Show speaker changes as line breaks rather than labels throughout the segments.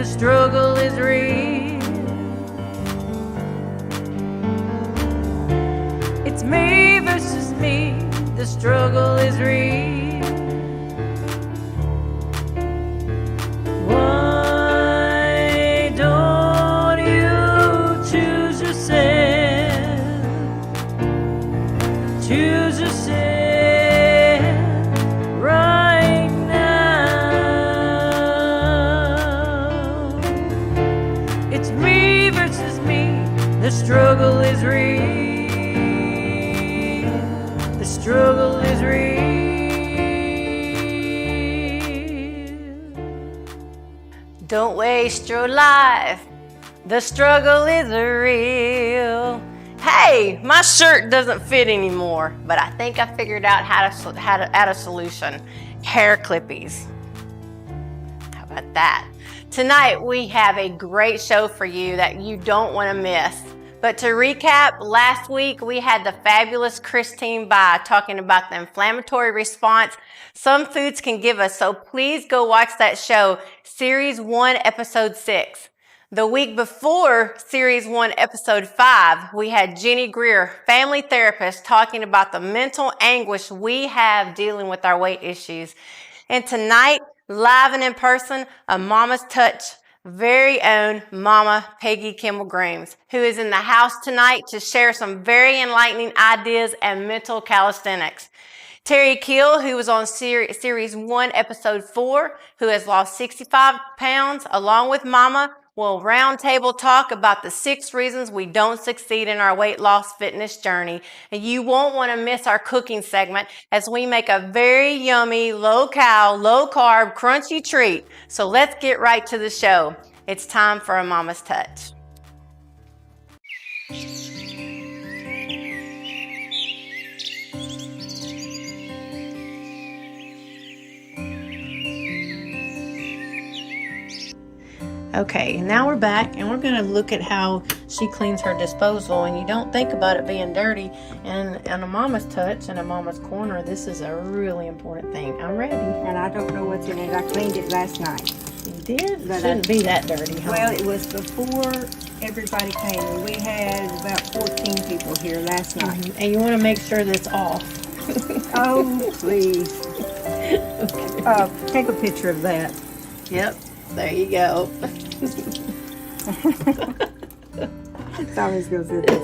the struggle is real. It's me versus me, the struggle is real. Why don't you choose yourself? Choose yourself right now. It's me versus me, the struggle is real. The struggle is real. Don't waste your life. The struggle is real. Hey, my shirt doesn't fit anymore, but I think I figured out how to add a solution. Hair clippies. How about that? Tonight we have a great show for you that you don't want to miss. But to recap, last week we had the fabulous Christine By talking about the inflammatory response some foods can give us. So please go watch that show, Series 1, Episode 6. The week before Series 1, Episode 5, we had Jenny Greer, family therapist, talking about the mental anguish we have dealing with our weight issues. And tonight, live and in person, a Mama's Touch very own Mama Peggy Kimball-Grooms, who is in the house tonight to share some very enlightening ideas and mental calisthenics. Terry Keel, who was on Series 1, Episode 4, who has lost 65 pounds, along with Mama, will roundtable talk about the 6 reasons we don't succeed in our weight loss fitness journey. And you won't want to miss our cooking segment as we make a very yummy, low-cal, low-carb, crunchy treat. So let's get right to the show. It's time for a Mama's Touch. Okay, now we're back and we're going to look at how she cleans her disposal, and you don't think about it being dirty. And a Mama's Touch and a Mama's Corner, this is a really important thing. I'm ready.
And I don't know what's in it. I cleaned it last night.
You did? But shouldn't be that dirty, huh?
Well, it was before everybody came, and we had about 14 people here last night.
Mm-hmm. And you want to make sure that's off.
Oh, please. Okay. Take a picture of that.
Yep. There you go.
It's always goes with this.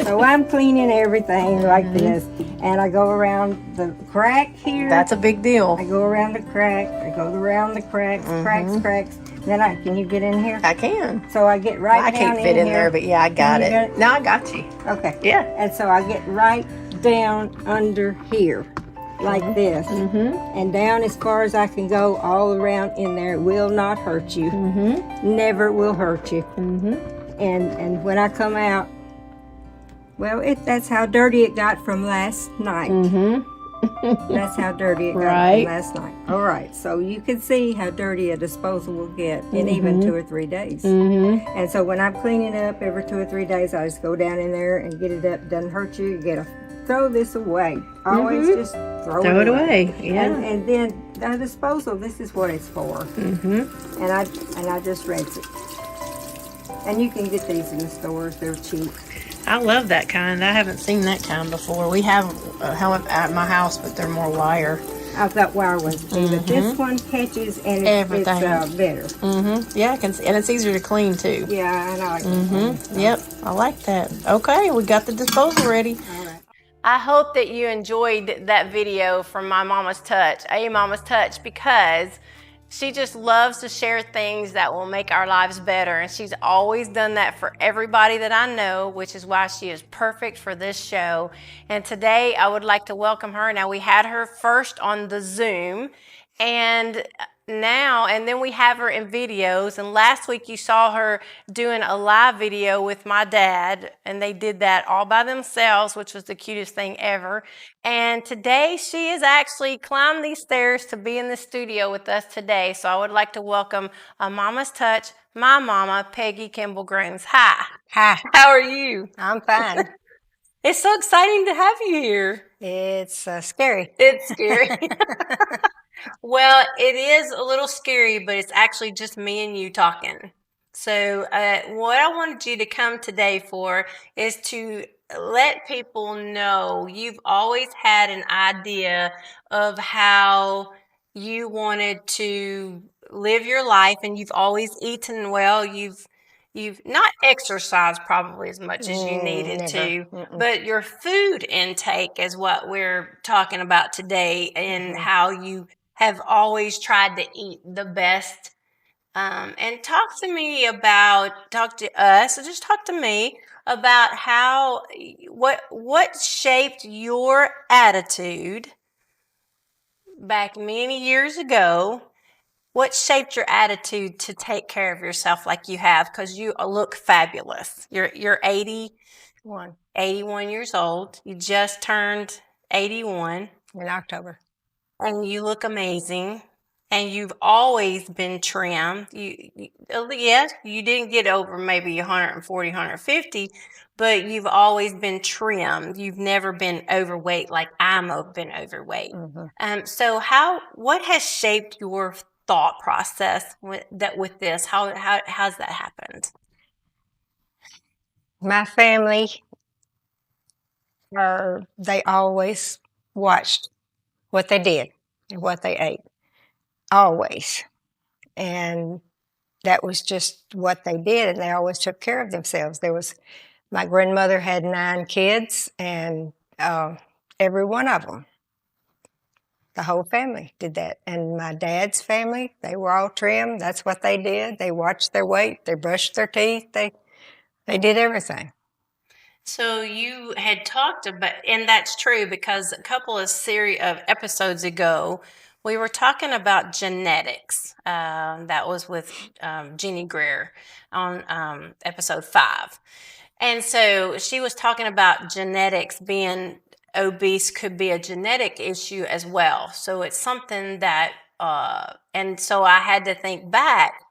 So I'm cleaning everything like this, and I go around the crack here.
That's a big deal.
I go around the crack. I go around the cracks, cracks. Then can you get in here?
I can.
So I get right down in here.
I can't fit in there, but yeah, I got it. No, I got you.
Okay.
Yeah.
And so I get right down under here. Like this, and down as far as I can go, all around in there. It will not hurt you. Never will hurt you. And when I come out, well, that's how dirty it got from last night. That's how dirty it got from last night. All right, so you can see how dirty a disposal will get in even 2 or 3 days. And so when I'm cleaning up every 2 or 3 days, I just go down in there and get it up. Doesn't hurt you. You throw this away. Always just throw it away.
Yeah.
And then the disposal, this is what it's for. And I just rinse it. And you can get these in the stores. They're cheap.
I love that kind. I haven't seen that kind before. We have a helmet at my house, but they're more wire.
I thought wire ones too, but this one catches and it's better.
Yeah, I can see, and it's easier to clean too.
Yeah, I like it.
Yep, I like that. Okay, we got the disposal ready.
All right.
I hope that you enjoyed that video from my Mama's Touch, a Mama's Touch, because she just loves to share things that will make our lives better. And she's always done that for everybody that I know, which is why she is perfect for this show. And today I would like to welcome her. Now, we had her first on the Zoom, and then we have her in videos. And last week you saw her doing a live video with my dad, and they did that all by themselves, which was the cutest thing ever. And today she has actually climbed these stairs to be in the studio with us today. So I would like to welcome a Mama's Touch, my mama, Peggy Kimball-Grooms. Hi.
Hi.
How are you?
I'm fine.
It's so exciting to have you here.
It's scary.
It's scary. Well, it is a little scary, but it's actually just me and you talking. So, what I wanted you to come today for is to let people know you've always had an idea of how you wanted to live your life, and you've always eaten well. You've not exercised probably as much as you needed
Never.
to, but your food intake is what we're talking about today, and how you have always tried to eat the best. And talk to us, or just talk to me about how, what shaped your attitude back many years ago. What shaped your attitude to take care of yourself like you have? Because you look fabulous. You're 81 years old. You just turned 81.
In October.
And you look amazing. And you've always been trim. Yes, you didn't get over maybe 140, 150, but you've always been trim. You've never been overweight like been overweight. So what has shaped your thought process with this? How's that happened?
My family, they always watched what they did and what they ate. Always. And that was just what they did, and they always took care of themselves. My grandmother had 9 kids, and every one of them, the whole family did that. And my dad's family, they were all trim. That's what they did. They watched their weight. They brushed their teeth. They did everything.
So you had talked about, and that's true, because a couple of series of episodes ago, we were talking about genetics. That was with Jeannie Greer on episode 5. And so she was talking about genetics, being obese could be a genetic issue as well. So it's something that, and so I had to think back.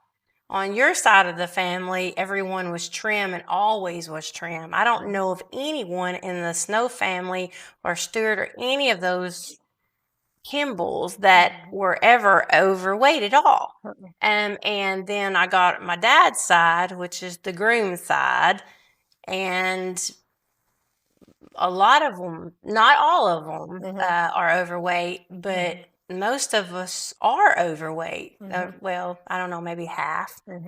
On your side of the family, everyone was trim and always was trim. I don't know of anyone in the Snow family or Stewart or any of those Kimballs that were ever overweight at all. And then I got my dad's side, which is the groom side, and a lot of them, not all of them, are overweight, but most of us are overweight. Well, I don't know, maybe half. So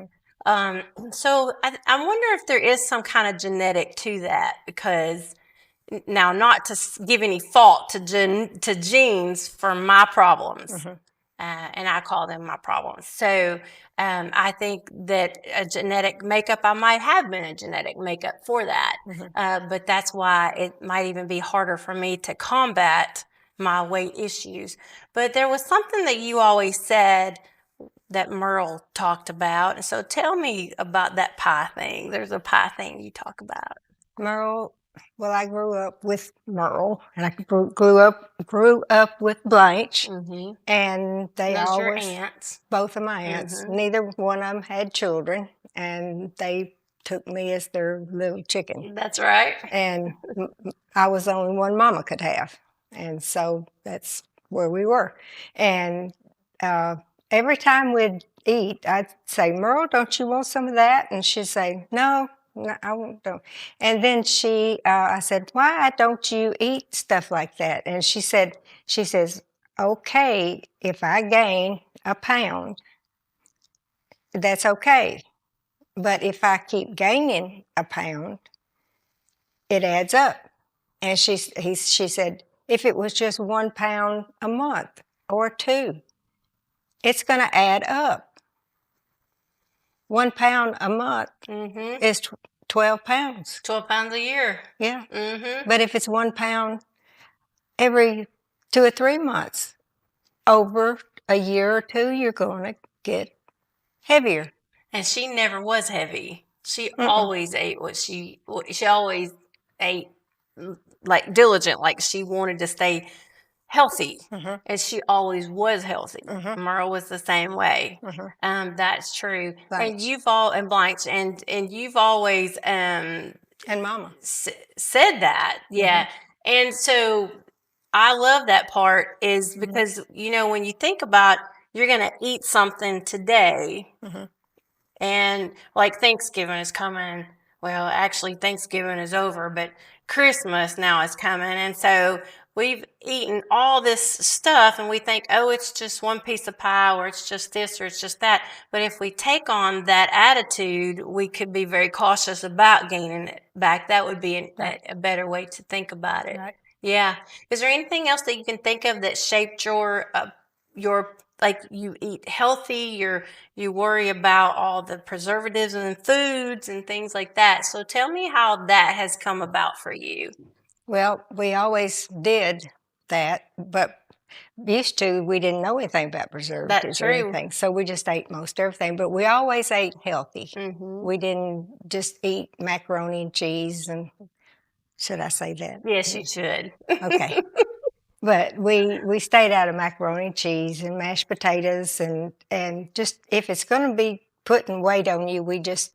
I wonder if there is some kind of genetic to that, because now, not to give any fault to genes for my problems, and I call them my problems. So I think that a genetic makeup, I might have been a genetic makeup for that, but that's why it might even be harder for me to combat my weight issues. But there was something that you always said that Merle talked about. And so tell me about that pie thing. There's a pie thing you talk about.
Merle, well, I grew up with Merle, and I grew up with Blanche, and they
Those your
always,
aunts.
both of my aunts, neither one of them had children, and they took me as their little chicken.
That's right.
And I was the only one Mama could have. And so that's where we were. And every time we'd eat, I'd say, Merle, don't you want some of that? And she'd say, no, I won't. Don't. And then I said, why don't you eat stuff like that? And she says, okay, if I gain a pound, that's okay. But if I keep gaining a pound, it adds up. And she said, if it was just 1 pound a month or 2, it's going to add up. 1 pound a month is 12 pounds.
12 pounds a year.
Yeah. But if it's 1 pound every 2 or 3 months, over a year or 2, you're going to get heavier.
And she never was heavy. She always ate she always ate like diligent, like she wanted to stay healthy, and she always was healthy. Merle was the same way. That's true.
Blanche.
And Blanche, and you've always
and Mama
said that, yeah. And so I love that part is because, you know, when you think about you're going to eat something today, and like Thanksgiving is coming. Well, actually, Thanksgiving is over, but Christmas now is coming. And so we've eaten all this stuff and we think, oh, it's just one piece of pie or it's just this or it's just that. But if we take on that attitude, we could be very cautious about gaining it back. That would be a better way to think about it.
Right.
Yeah. Is there anything else that you can think of that shaped your like you eat healthy, you worry about all the preservatives and foods and things like that. So tell me how that has come about for you.
Well, we always did that, but used to, we didn't know anything about preservatives or
true.
anything, so we just ate most everything. But we always ate healthy. We didn't just eat macaroni and cheese. And should I say that?
Yes, you should.
Okay. But we stayed out of macaroni and cheese and mashed potatoes and just if it's going to be putting weight on you, we just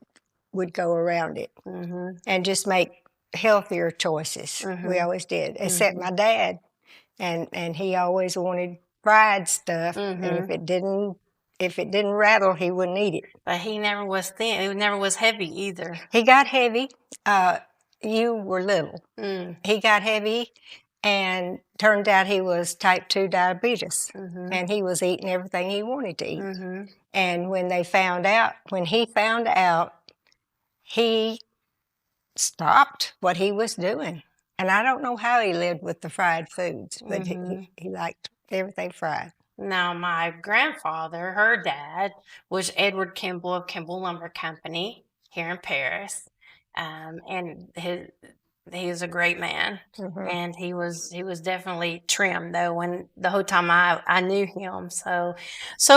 would go around it and just make healthier choices. We always did, except my dad, and he always wanted fried stuff, and if it didn't rattle, he wouldn't eat it.
But he never was thin. It never was heavy either.
He got heavy. You were little. He got heavy. And turned out he was type 2 diabetes, and he was eating everything he wanted to eat. And when he found out, he stopped what he was doing. And I don't know how he lived with the fried foods, but he liked everything fried.
Now, my grandfather, her dad, was Edward Kimball of Kimball Lumber Company here in Paris, and he was a great man, and he was definitely trim though when the whole time I knew him. So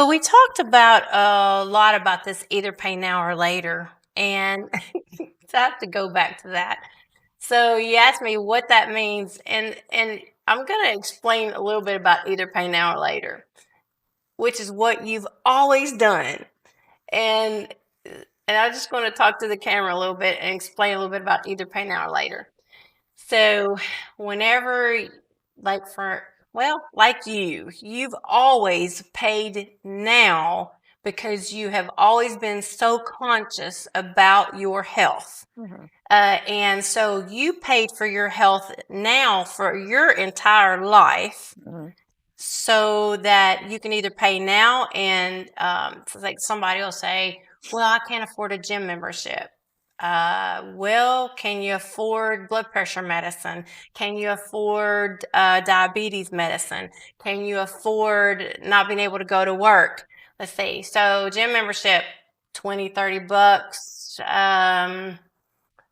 we talked about a lot about this either pay now or later, and I have to go back to that. So you asked me what that means, and I'm going to explain a little bit about either pay now or later, which is what you've always done, and I'm just going to talk to the camera a little bit and explain a little bit about either pay now or later. So whenever, like you've always paid now because you have always been so conscious about your health. And so you paid for your health now for your entire life so that you can either pay now and like somebody will say, well, I can't afford a gym membership. Well, can you afford blood pressure medicine? Can you afford diabetes medicine? Can you afford not being able to go to work? Let's see. So gym membership, $20, $30.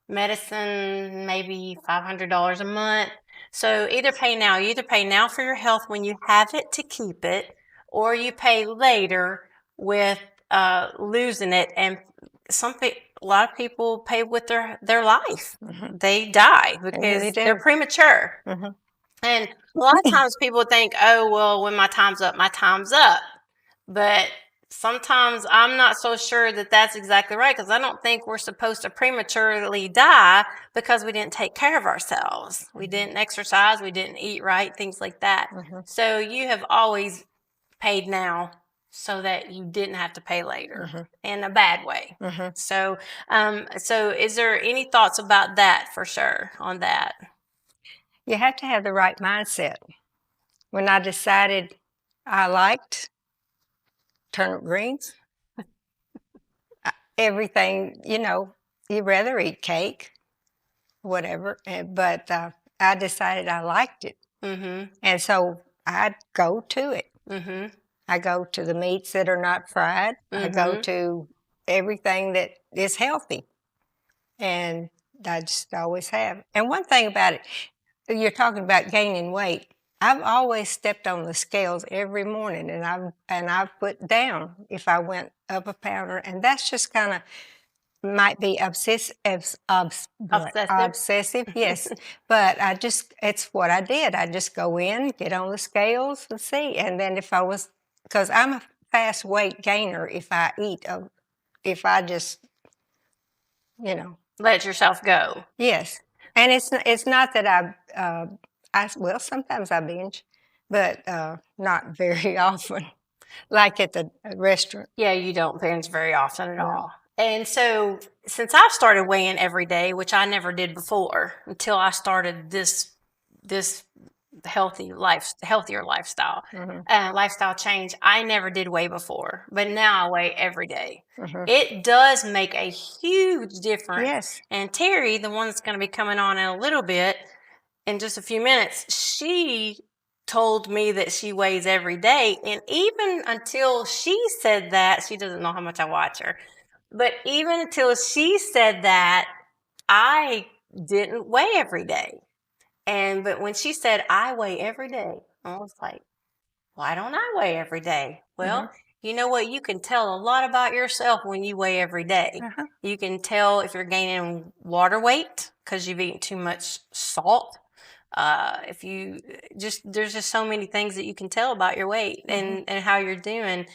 Medicine, maybe $500 a month. So either pay now. You either pay now for your health when you have it to keep it, or you pay later with losing it. And a lot of people pay with their life. They die because they're premature. And a lot of times people think, oh, well, when my time's up, my time's up. But sometimes I'm not so sure that that's exactly right, because I don't think we're supposed to prematurely die because we didn't take care of ourselves. We didn't exercise, we didn't eat right, things like that. So you have always paid now so that you didn't have to pay later in a bad way. So is there any thoughts about that for sure on that?
You have to have the right mindset. When I decided I liked turnip greens, everything, you'd rather eat cake, whatever, but I decided I liked it. And so I'd go to it. I go to the meats that are not fried. I go to everything that is healthy. And I just always have. And one thing about it, you're talking about gaining weight. I've always stepped on the scales every morning, and I've put down if I went up a pounder, and that's just kind of might be obsessive, yes. But it's what I did. I just go in, get on the scales, and see. And then because I'm a fast weight gainer if I eat, if I just,
let yourself go.
Yes. And it's not that Well, sometimes I binge, but not very often, like at the restaurant.
Yeah, you don't binge very often at
No.
all. And so, since I've started weighing every day, which I never did before until I started this healthier lifestyle, lifestyle change, I never did weigh before, but now I weigh every day. It does make a huge difference.
Yes.
And Terry, the one that's going to be coming on in a little bit, in just a few minutes, she told me that she weighs every day. And even until she said that, she doesn't know how much I watch her, but even until she said that, I didn't weigh every day. But when she said, I weigh every day, I was like, why don't I weigh every day? Well, you know what? You can tell a lot about yourself when you weigh every day. You can tell if you're gaining water weight because you've eaten too much salt. If you there's just so many things that you can tell about your weight and how you're doing.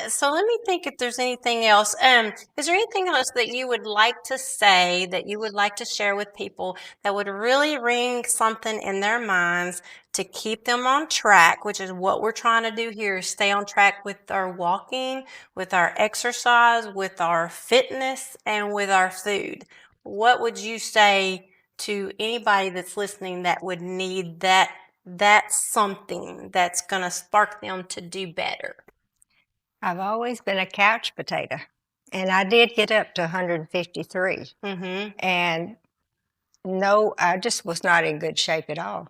So let me think if there's anything else. Is there anything else that you would like to say, that you would like to share with people that would really ring something in their minds to keep them on track, which is what we're trying to do here, is stay on track with our walking, with our exercise, with our fitness, and with our food? What would you say to anybody that's listening that would need that something that's going to spark them to do better?
I've always been a couch potato, and I did get up to 153. And no, I just was not in good shape at all.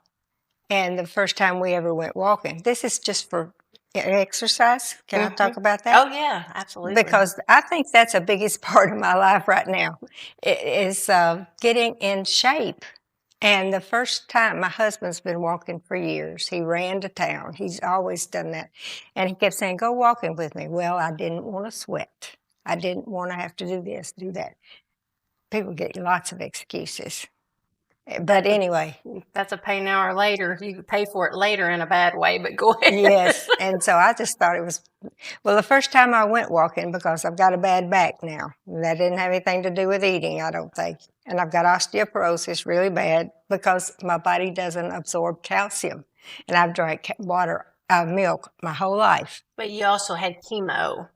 And the first time we ever went walking, this is just for exercise. Can I talk about that?
Oh, yeah, absolutely.
Because I think that's the biggest part of my life right now, is getting in shape. And the first time, my husband's been walking for years. He ran to town. He's always done that. And he kept saying, go walking with me. Well, I didn't want to sweat. I didn't want to have to do this, do that. People get lots of excuses. But anyway.
That's a pay now or later. You could pay for it later in a bad way, but go ahead.
Yes. And so I just thought it was, well, the first time I went walking, because I've got a bad back now. That didn't have anything to do with eating, I don't think. And I've got osteoporosis really bad because my body doesn't absorb calcium. And I've drank milk my whole life.
But you also had chemo.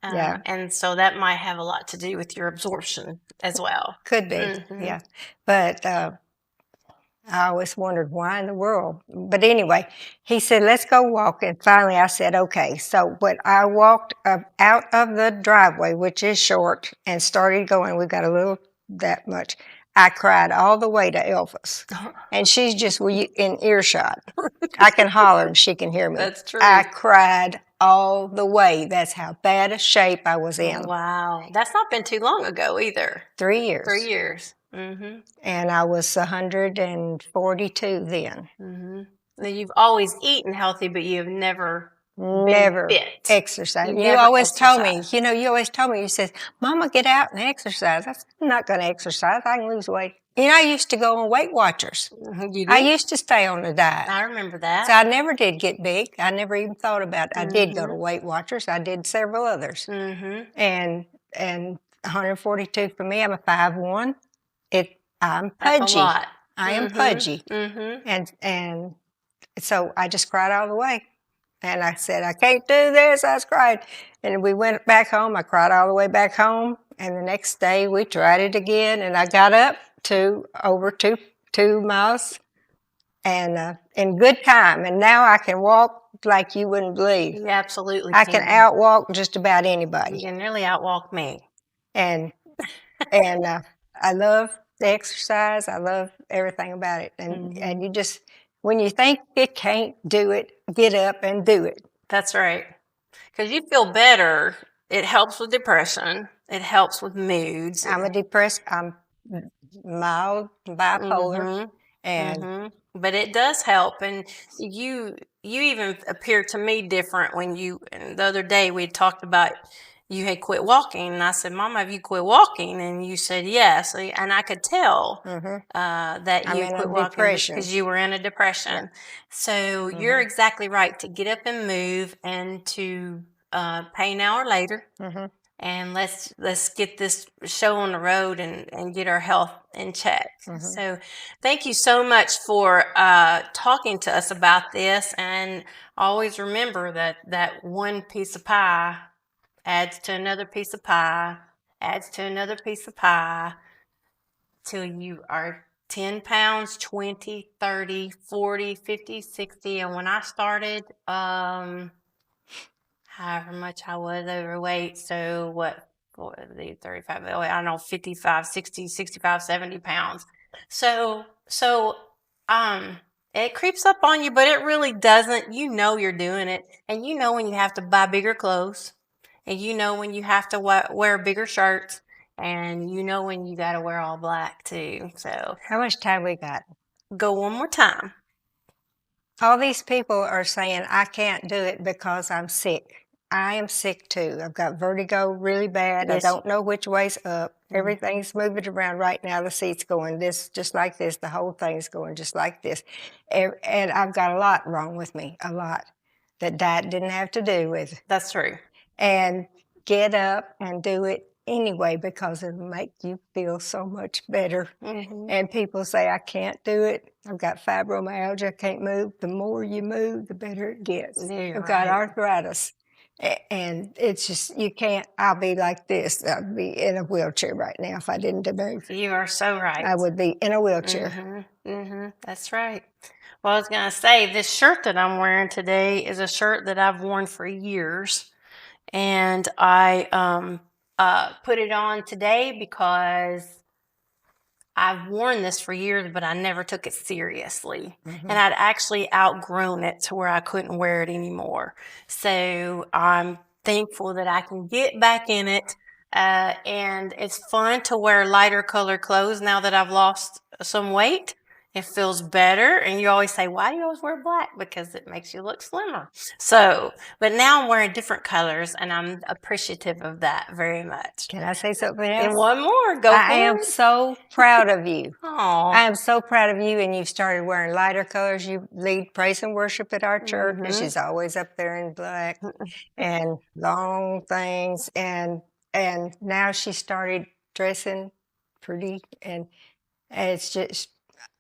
Yeah.
And so that might have a lot to do with your absorption as well.
Could be, yeah. But I always wondered why in the world. But anyway, he said, let's go walk. And finally I said, okay. So when I walked out of the driveway, which is short, and started going, we've got a little, that much, I cried all the way to Elvis. And she's just in earshot. I can holler and she can hear me.
That's true.
I cried all the way. That's how bad a shape I was in.
Wow. That's not been too long ago either.
3 years.
3 years.
And I was 142 then.
Now, you've always eaten healthy, but you've never fit.
Exercise.
You
You
never
always told me,
exercised.
you said, Mama, get out and exercise. I said, I'm not going to exercise. I can lose weight. I used to go on Weight Watchers.
You did?
I used to stay on the diet.
I remember that.
So I never did get big. I never even thought about it. I did go to Weight Watchers. I did several others. And 142 for me, I'm a 5'1". I'm pudgy.
That's a lot.
I am pudgy. And so I just cried all the way. And I said, I can't do this. I cried. And we went back home. I cried all the way back home. And the next day we tried it again. And I got up to over 2 miles and in good time. And now I can walk like you wouldn't believe.
You absolutely
I can outwalk just about anybody.
You can nearly outwalk me.
And I love the exercise. I love everything about it. And you just, when you think you can't do it, get up and do it.
That's right. Because you feel better. It helps with depression. It helps with moods.
I'm mild bipolar.
But it does help. And you even appear to me different when and the other day we had talked about you had quit walking. And I said, Mama, have you quit walking? And you said, yes. And I could tell that you quit walking because you were in a depression. So you're exactly right to get up and move and to pay now or later. and let's get this show on the road and get our health in check. So thank you so much for talking to us about this, and always remember that one piece of pie adds to another piece of pie, adds to another piece of pie, till you are 10 pounds, 20, 30, 40, 50, 60. And when I started, however much I was overweight, so what, 40, 35, I don't know, 55, 60, 65, 70 pounds. So, it creeps up on you, but it really doesn't. You know you're doing it, and you know when you have to buy bigger clothes, and you know when you have to wear bigger shirts, and you know when you got to wear all black too. So
How much time we got?
go one more time.
All these people are saying I can't do it because I'm sick. I am sick too. I've got vertigo really bad.
Yes.
I don't know which way's up. Everything's moving around right now. The seat's going this, just like this. The whole thing's going just like this. And I've got a lot wrong with me, a lot that diet didn't have to do with.
That's true.
And get up and do it anyway because it'll make you feel so much better. And people say, I can't do it. I've got fibromyalgia, I can't move. The more you move, the better it gets.
Yeah,
I've got
right.
arthritis. And it's just, you can't, I'll be like this. I'd be in a wheelchair right now if I didn't move.
You are so right.
I would be in a wheelchair.
That's right. Well, I was going to say, this shirt that I'm wearing today is a shirt that I've worn for years. And I put it on today because I've worn this for years, but I never took it seriously. And I'd actually outgrown it to where I couldn't wear it anymore. So I'm thankful that I can get back in it. And it's fun to wear lighter colored clothes now that I've lost some weight. It feels better. And you always say, why do you always wear black? Because it makes you look slimmer. So, but now I'm wearing different colors, and I'm appreciative of that very much.
Can I say something else?
And one more. Go for it.
I am so proud of you.
Aw.
I am so proud of you, and you've started wearing lighter colors. You lead praise and worship at our church, and she's always up there in black and long things. And now she started dressing pretty, and it's just,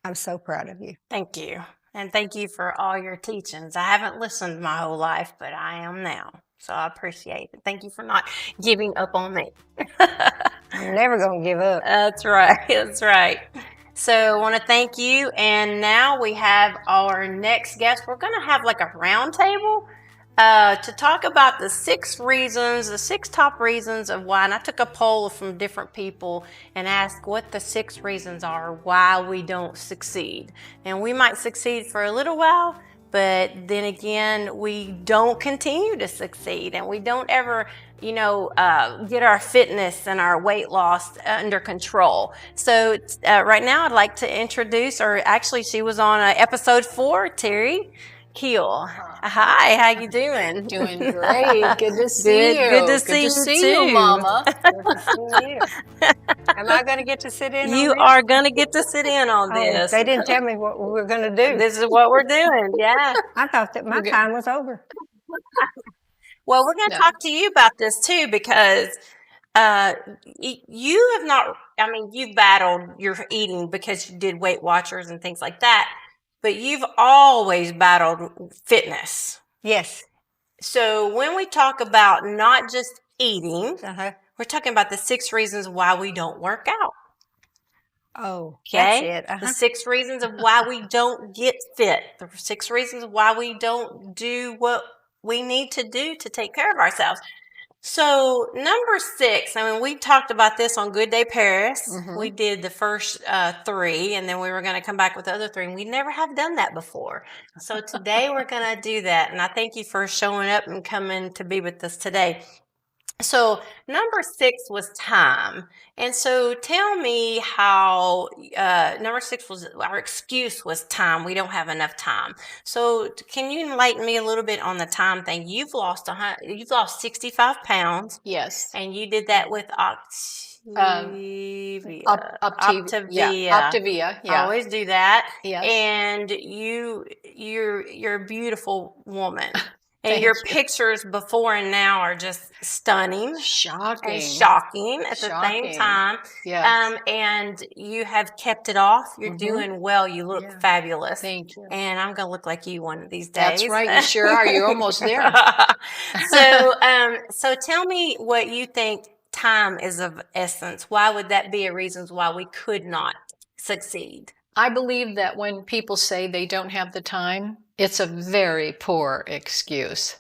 I'm so proud of you.
Thank you. And thank you for all your teachings. I haven't listened my whole life, but I am now. So I appreciate it. Thank you for not giving up on me.
I'm never going to give up.
That's right. That's right. So I want to thank you. And now we have our next guest. We're going to have like a round table to talk about the 6 top reasons of why. And I took a poll from different people and asked what the 6 reasons are why we don't succeed. And we might succeed for a little while, but then again, we don't continue to succeed, and we don't ever, get our fitness and our weight loss under control. So right now I'd like to introduce, or actually she was on episode 4, Terry Keel. Hi, how you doing?
Doing great. Good to see you.
Good to see you too.
Mama.
Good to see you. Am I going to get to sit in on
You
this?
are going to get to sit in on this.
They didn't tell me what we were going to do.
This is what we're doing. Yeah.
I thought that my time was over.
Well, we're going to talk to you about this too, because you have not, you've battled your eating because you did Weight Watchers and things like that, but you've always battled fitness.
Yes.
So when we talk about not just eating,
Uh-huh.
we're talking about the 6 reasons why we don't work out.
Oh,
Okay?
that's it. Uh-huh.
The 6 reasons of why we don't get fit. The 6 reasons why we don't do what we need to do to take care of ourselves. So number 6, we talked about this on Good Day Paris. We did the first 3, and then we were going to come back with the other 3, and we never have done that before. So today we're going to do that, and I thank you for showing up and coming to be with us today. So number 6 was time. And so tell me how number 6 was, our excuse was time. We don't have enough time. So can you enlighten me a little bit on the time thing? You've lost 65 pounds.
Yes.
And you did that with
Optavia.
Optavia.
Yeah.
I always do that.
Yes.
And you're a beautiful woman. And your pictures before and now are just stunning.
Shocking.
And shocking at the same time.
Yes.
And you have kept it off. You're doing well. You look fabulous.
Thank you.
And I'm going to look like you one of these days.
That's right. You sure are. You're almost there.
So tell me what you think time is of essence. Why would that be a reason why we could not succeed?
I believe that when people say they don't have the time, it's a very poor excuse.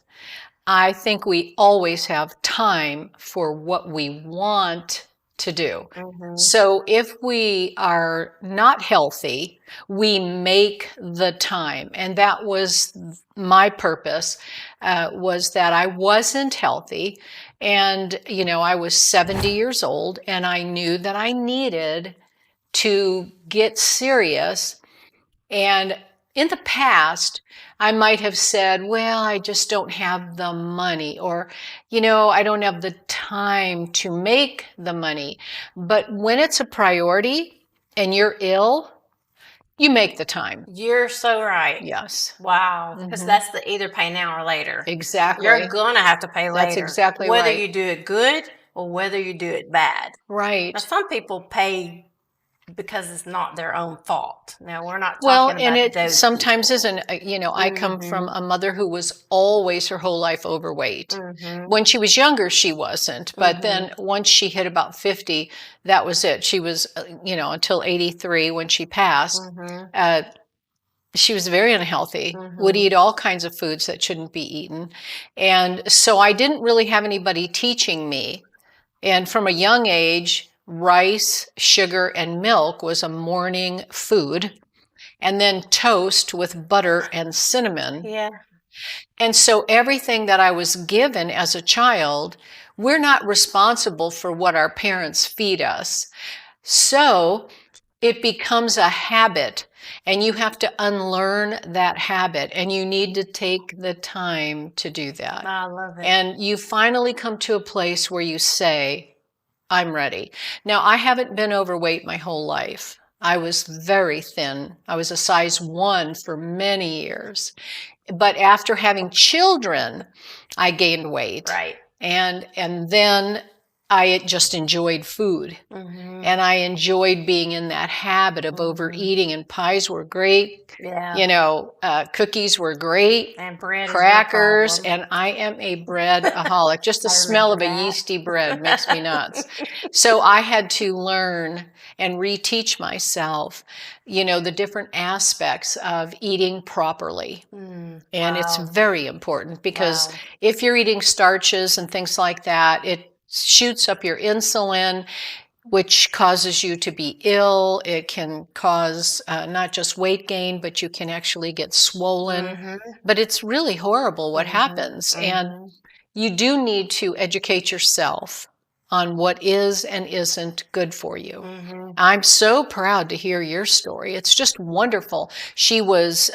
I think we always have time for what we want to do. So if we are not healthy, we make the time. And that was my purpose, was that I wasn't healthy. And, you know, I was 70 years old and I knew that I needed to get serious. And in the past, I might have said, well, I just don't have the money, or, you know, I don't have the time to make the money. But when it's a priority and you're ill, you make the time.
You're so right.
Yes.
Wow. Because that's the either pay now or later.
Exactly.
You're going to have to pay later.
That's exactly
whether
right.
you do it good or whether you do it bad.
Right.
Now, some people pay because it's not their own fault. Now, we're not
Well,
talking
and
about
it
those
sometimes isn't, you know, I come from a mother who was always her whole life overweight. When she was younger, she wasn't. But then once she hit about 50, that was it. She was, you know, until 83 when she passed. She was very unhealthy, would eat all kinds of foods that shouldn't be eaten. And so I didn't really have anybody teaching me. And from a young age, rice, sugar, and milk was a morning food, and then toast with butter and cinnamon.
Yeah.
And so everything that I was given as a child, we're not responsible for what our parents feed us. So it becomes a habit, and you have to unlearn that habit, and you need to take the time to do that.
I love it.
And you finally come to a place where you say, I'm ready. Now, I haven't been overweight my whole life. I was very thin. I was a size 1 for many years. But after having children, I gained weight.
Right.
And then I just enjoyed food. And I enjoyed being in that habit of overeating, and pies were great.
Yeah.
You know, cookies were great.
And bread
Crackers.
is no problem.
And I am a breadaholic. Just the smell of a yeasty bread makes me nuts. So I had to learn and reteach myself, you know, the different aspects of eating properly. And it's very important, because if you're eating starches and things like that, it shoots up your insulin, which causes you to be ill. It can cause not just weight gain, but you can actually get swollen. But it's really horrible what happens. And you do need to educate yourself on what is and isn't good for you. I'm so proud to hear your story. It's just wonderful. She was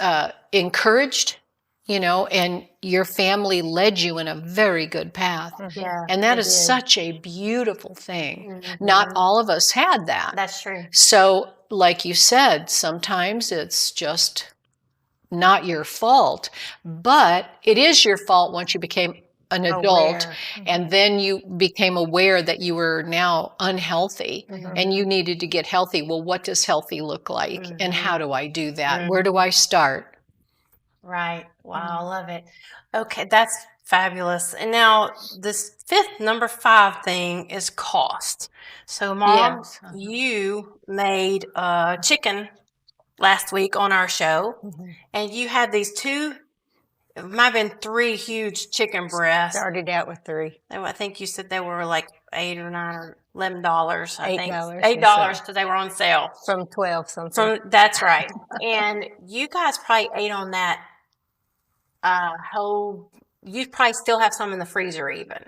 encouraged, you know, and your family led you in a very good path.
Yeah,
and that is such a beautiful thing. Not all of us had that.
That's true.
So, like you said, sometimes it's just not your fault, but it is your fault once you became an adult, and then you became aware that you were now unhealthy and you needed to get healthy. Well, what does healthy look like? And how do I do that? Where do I start?
Right. Wow, I love it. Okay, that's fabulous. And now this fifth, number 5 thing is cost. So, Mom,
Yes.
you made chicken last week on our show, and you had these 2, it might have been 3 huge chicken breasts.
Started out with 3.
I think you said they were like $8 or $9 or $11. I think
$8
$8 because they were on sale.
From 12 something.
That's right. And you guys probably ate on that whole. You probably still have some in the freezer even.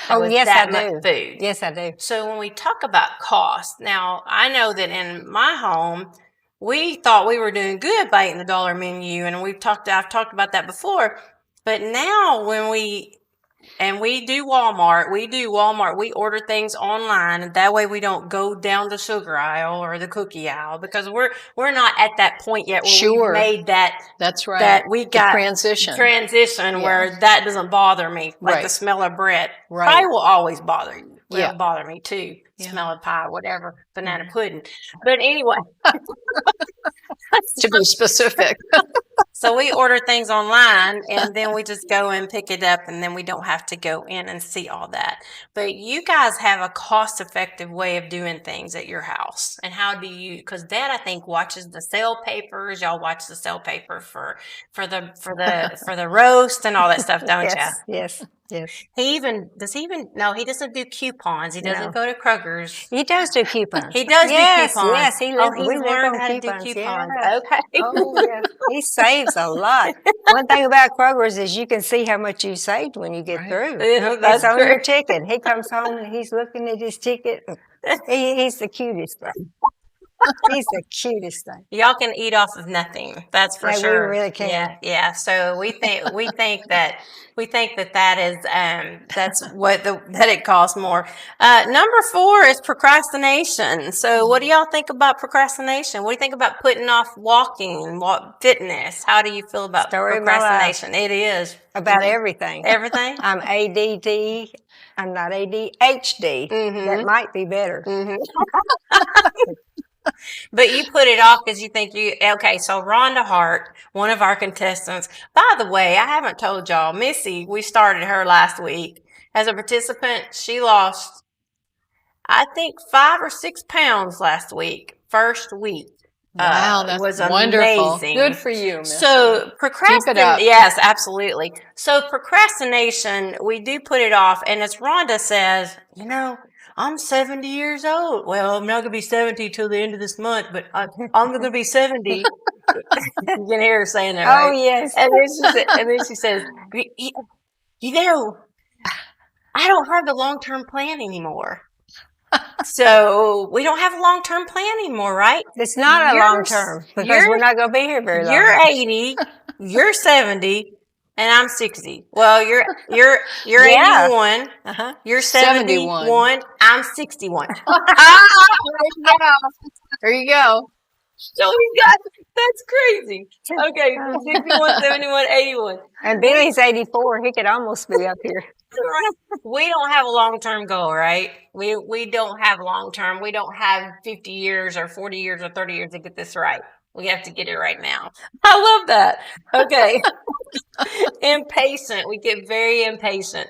Oh,
with
yes,
that
I
much
do.
food.
Yes, I do.
So when we talk about cost, now I know that in my home, we thought we were doing good by eating the dollar menu, and I've talked about that before. But now when we And we do Walmart. We order things online, and that way we don't go down the sugar aisle or the cookie aisle, because we're not at that point yet where
Sure.
we've made that.
That's right.
That we
The
got
transition.
where that doesn't bother me, like
Right.
the smell of bread.
Right.
Pie will always bother you.
Yeah.
It'll bother me too.
Yeah.
Smell of pie, whatever, banana pudding. But anyway,
To be specific.
so we order things online, and then we just go and pick it up, and then we don't have to go in and see all that. But you guys have a cost-effective way of doing things at your house. And how do you? Because Dad, I think, watches the sale papers. Y'all watch the sale paper for the roast and all that stuff, don't
Yes,
you?
yes, yes.
No, he doesn't do coupons. He doesn't
No.
go to Kroger's.
He does do coupons.
He does
Yes,
do coupons.
yes, he
oh,
lives-
he's
we live
learned
on
how to do
coupons,
coupons.
yeah.
Okay.
Oh, yes. He saves a lot. One thing about Kroger's is you can see how much you saved when you get
Right.
through.
Yeah,
It's
that's
on
true.
your ticket. He comes home and he's looking at his ticket. He's the cutest thing. He's the cutest thing.
Y'all can eat off of nothing. That's for
Yeah, we
sure.
really can.
Yeah. So we think that is that's that it costs more. Number 4 is procrastination. So what do y'all think about procrastination? What do you think about putting off walking, fitness? How do you feel about
Story of my life.
procrastination? It is
About everything.
everything.
I'm ADD. I'm not ADHD. That might be better.
But you put it off because you think okay, so Rhonda Hart, one of our contestants, by the way, I haven't told y'all, Missy, we started her last week as a participant. She lost, I think, 5 or 6 pounds last week, first week.
Wow, that's
was
wonderful.
amazing.
Good for you, Miss.
So procrastination,
up.
yes, absolutely. So procrastination, we do put it off, and as Rhonda says, I'm 70 years old. Well, I'm not going to be 70 till the end of this month, but I'm going to be 70. You can hear her saying that, right?
Oh, yes.
And then she says, I don't have the long-term plan anymore. So we don't have a long-term plan anymore, right?
It's not a
You're-
long term because we're not going to be here very long.
You're 80, you're 70, and I'm 60. Well, you're
Yeah.
81,
Uh-huh.
you're
71.
71, I'm 61.
There you go.
So we got, that's crazy. Okay, 61, 71, 81.
And Billy's 84. He could almost be up here.
We don't have a long-term goal, right? We don't have long-term. We don't have 50 years or 40 years or 30 years to get this right. We have to get it right now. I love that. Okay. Impatient. We get very impatient.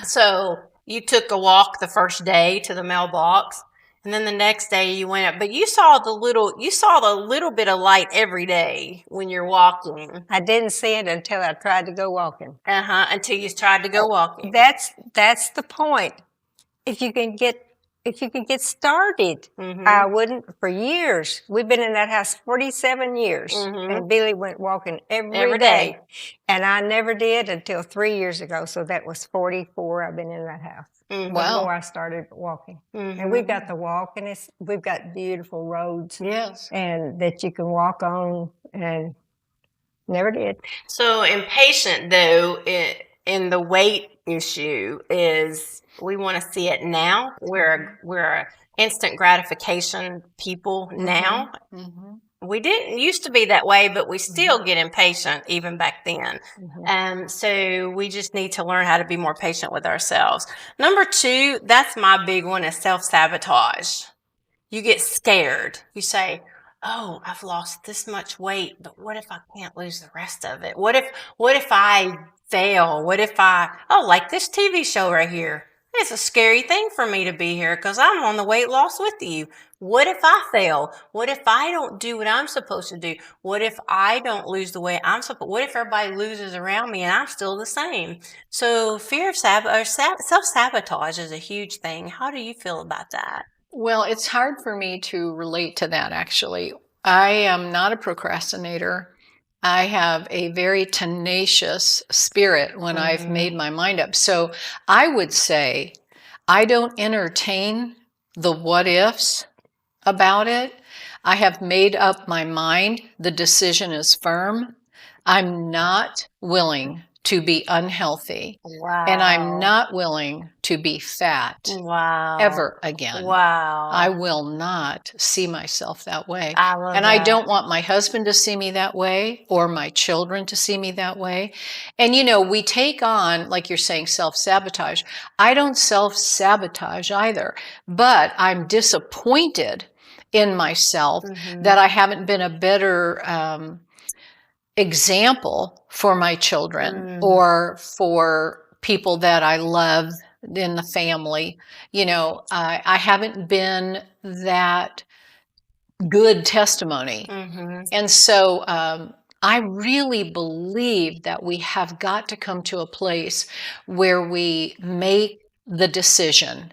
So you took a walk the first day to the mailbox, and then the next day you went up. But you saw the little bit of light every day when you're walking.
I didn't see it until I tried to go walking.
Until you tried to go walking.
That's the point. If you can get started, I wouldn't for years. We've been in that house 47 years, and Billy went walking every day. And I never did until 3 years ago. So that was 44. I've been in that house.
Wow.
Before I started walking. And we've got the walk, and we've got beautiful roads.
Yes.
And that you can walk on, and never did.
So impatient, though, in the weight issue is we want to see it now. We're a instant gratification people now. We didn't used to be that way, but we still get impatient even back then. So we just need to learn how to be more patient with ourselves. Number 2, that's my big one, is self-sabotage. You get scared. You say, oh, I've lost this much weight, but what if I can't lose the rest of it? What if I fail? Like this TV show right here. It's a scary thing for me to be here because I'm on the weight loss with you. What if I fail? What if I don't do what I'm supposed to do? What if I don't lose the weight I'm supposed? What if everybody loses around me and I'm still the same? So fear of self-sabotage is a huge thing. How do you feel about that?
Well, it's hard for me to relate to that, actually. I am not a procrastinator. I have a very tenacious spirit when I've made my mind up. So I would say I don't entertain the what ifs about it. I have made up my mind. The decision is firm. I'm not willing to be unhealthy.
Wow.
And I'm not willing to be fat
Wow.
ever again.
Wow.
I will not see myself that way.
I love
And
that.
I don't want my husband to see me that way or my children to see me that way. And, you know, we take on, like you're saying, self-sabotage. I don't self-sabotage either, but I'm disappointed in myself that I haven't been a better example for my children or for people that I love in the family. You know, I haven't been that good testimony. And so I really believe that we have got to come to a place where we make the decision.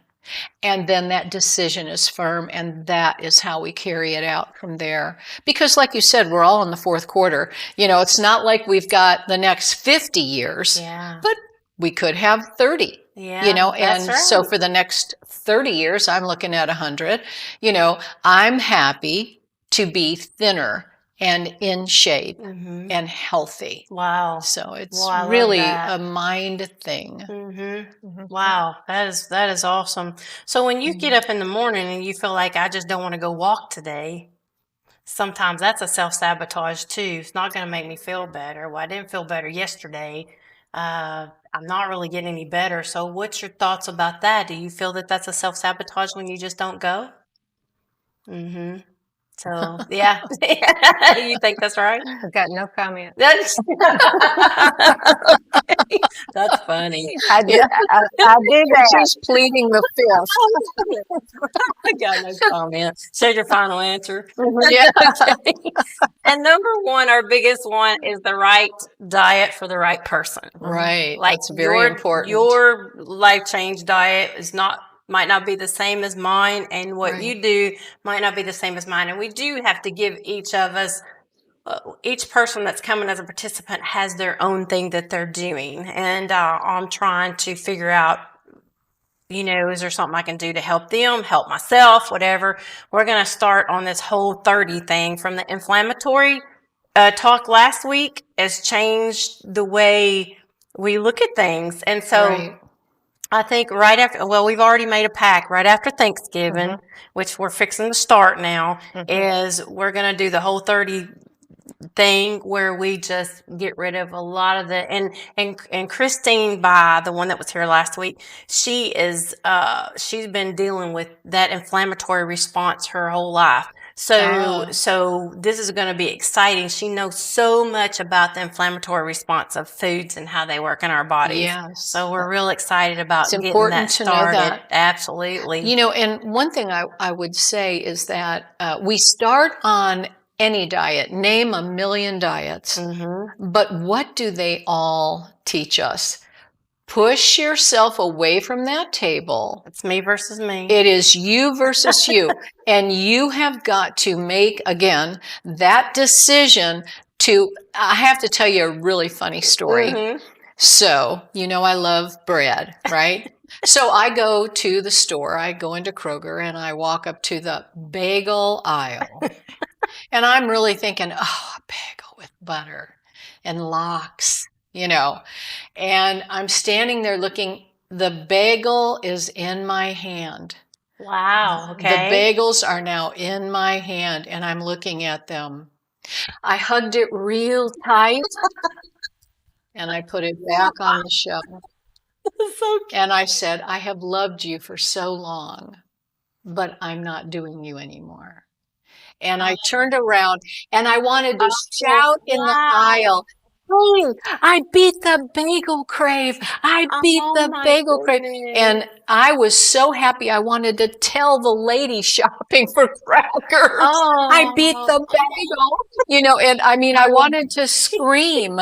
And then that decision is firm, and that is how we carry it out from there. Because like you said, we're all in the fourth quarter. You know, it's not like we've got the next 50 years, but we could have 30. You know, and so for the next 30 years, I'm looking at 100. You know, I'm happy to be thinner and in shape and healthy.
Wow.
So it's
Well,
really a mind thing.
Wow, that is awesome. So when you get up in the morning and you feel like I just don't want to go walk today, sometimes that's a self-sabotage too. It's not going to make me feel better. Well, I didn't feel better yesterday. I'm not really getting any better. So what's your thoughts about that? Do you feel that that's a self-sabotage when you just don't go? So, yeah. You think that's right?
I've got no comment.
That's that's funny.
I do that.
She's pleading the fifth.
I got no comment. So your final answer.
Yeah.
Okay. And number one, our biggest one is the right diet for the right person.
Right.
Like
That's very important.
Your life change diet might not be the same as mine, and what you do might not be the same as mine. And we do have to give each of us, each person that's coming as a participant has their own thing that they're doing. And I'm trying to figure out, you know, is there something I can do to help them, help myself, whatever. We're going to start on this whole 30 thing from the inflammatory talk last week has changed the way we look at things. And so I think right after, well, we've already made a pact right after Thanksgiving, which we're fixing to start now, is we're going to do the whole 30 thing where we just get rid of a lot of the, and Christine, by the one that was here last week, she is, she's been dealing with that inflammatory response her whole life. So this is going to be exciting. She knows so much about the inflammatory response of foods and how they work in our bodies.
Yes.
So we're real excited about getting that started.
Know that.
Absolutely.
You know, and one thing I would say is that we start on any diet, name a million diets, but what do they all teach us? Push yourself away from that table.
It's me versus me.
It is you versus you. And you have got to make, again, that decision to, I have to tell you a really funny story. So, you know, I love bread, right? So I go to the store, I go into Kroger, and I walk up to the bagel aisle. And I'm really thinking, oh, a bagel with butter and lox. You know, and I'm standing there looking, the bagel is in my hand.
Wow. Okay.
The bagels are now in my hand, and I'm looking at them. I hugged it real tight, and I put it back on the shelf.
So
and I said, I have loved you for so long, but I'm not doing you anymore. And I turned around, and I wanted to shout in the aisle, hey, I beat the bagel crave. I beat the bagel crave. And I was so happy. I wanted to tell the lady shopping for crackers, I beat the bagel. You know, and I mean, I wanted to scream.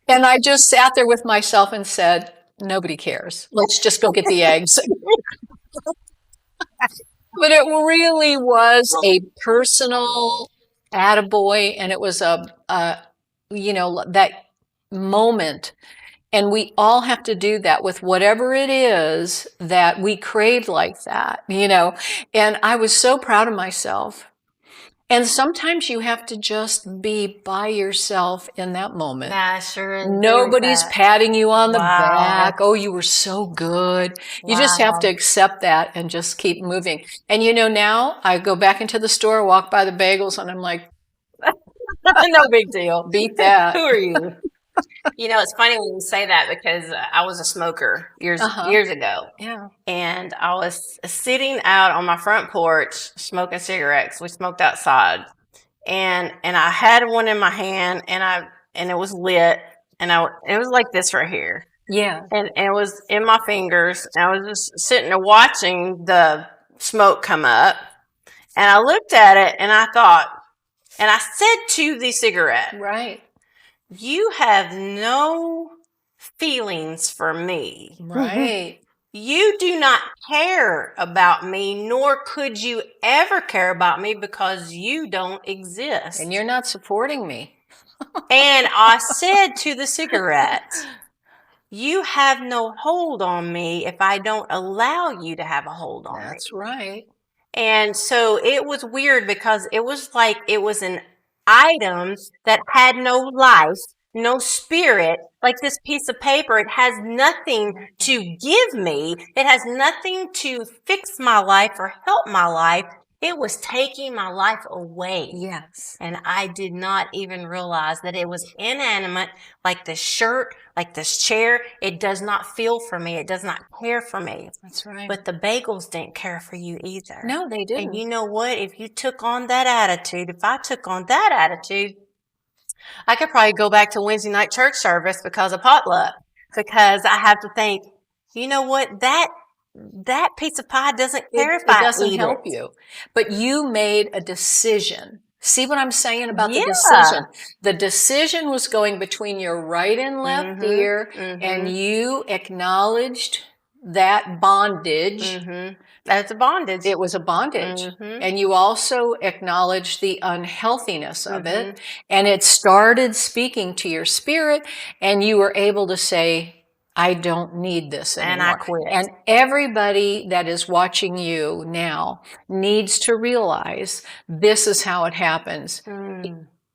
And I just sat there with myself and said, nobody cares. Let's just go get the eggs. But it really was a personal attaboy, and it was you know, that moment. And we all have to do that with whatever it is that we crave like that, you know. And I was so proud of myself. And sometimes you have to just be by yourself in that moment.
I sure enjoyed
Nobody's
that.
patting you on the
Wow.
back. Oh, you were so good. You just have to
Wow.
accept that and just keep moving. And now I go back into the store, walk by the bagels, and I'm like,
No big deal.
beat that.
Who are you? It's funny when you say that because I was a smoker years ago.
Yeah.
And I was sitting out on my front porch smoking cigarettes. We smoked outside. And I had one in my hand and it was lit and it was like this right here.
Yeah.
And it was in my fingers. And I was just sitting there watching the smoke come up. And I looked at it and I thought, and I said to the cigarette,
Right.
you have no feelings for me.
Right.
You do not care about me, nor could you ever care about me because you don't exist.
And you're not supporting me.
And I said to the cigarette, you have no hold on me if I don't allow you to have a hold on me.
That's right.
And so it was weird because it was like it was an item that had no life, no spirit, like this piece of paper. It has nothing to give me. It has nothing to fix my life or help my life. It was taking my life away.
Yes.
And I did not even realize that it was inanimate, like this shirt, like this chair. It does not feel for me. It does not care for me.
That's right.
But the bagels didn't care for you either.
No, they didn't.
And you know what? If you took on that attitude, if I took on that attitude, I could probably go back to Wednesday night church service because of potluck. Because I have to think, you know what? That piece of pie doesn't care if I
doesn't
eat
help
it.
you. But you made a decision. See what I'm saying about the
Yeah.
decision? The decision was going between your right and left ear, and you acknowledged that bondage.
That's a bondage.
It was a bondage. And you also acknowledged the unhealthiness of it. And it started speaking to your spirit, and you were able to say, I don't need this anymore.
And I quit.
And everybody that is watching you now needs to realize this is how it happens.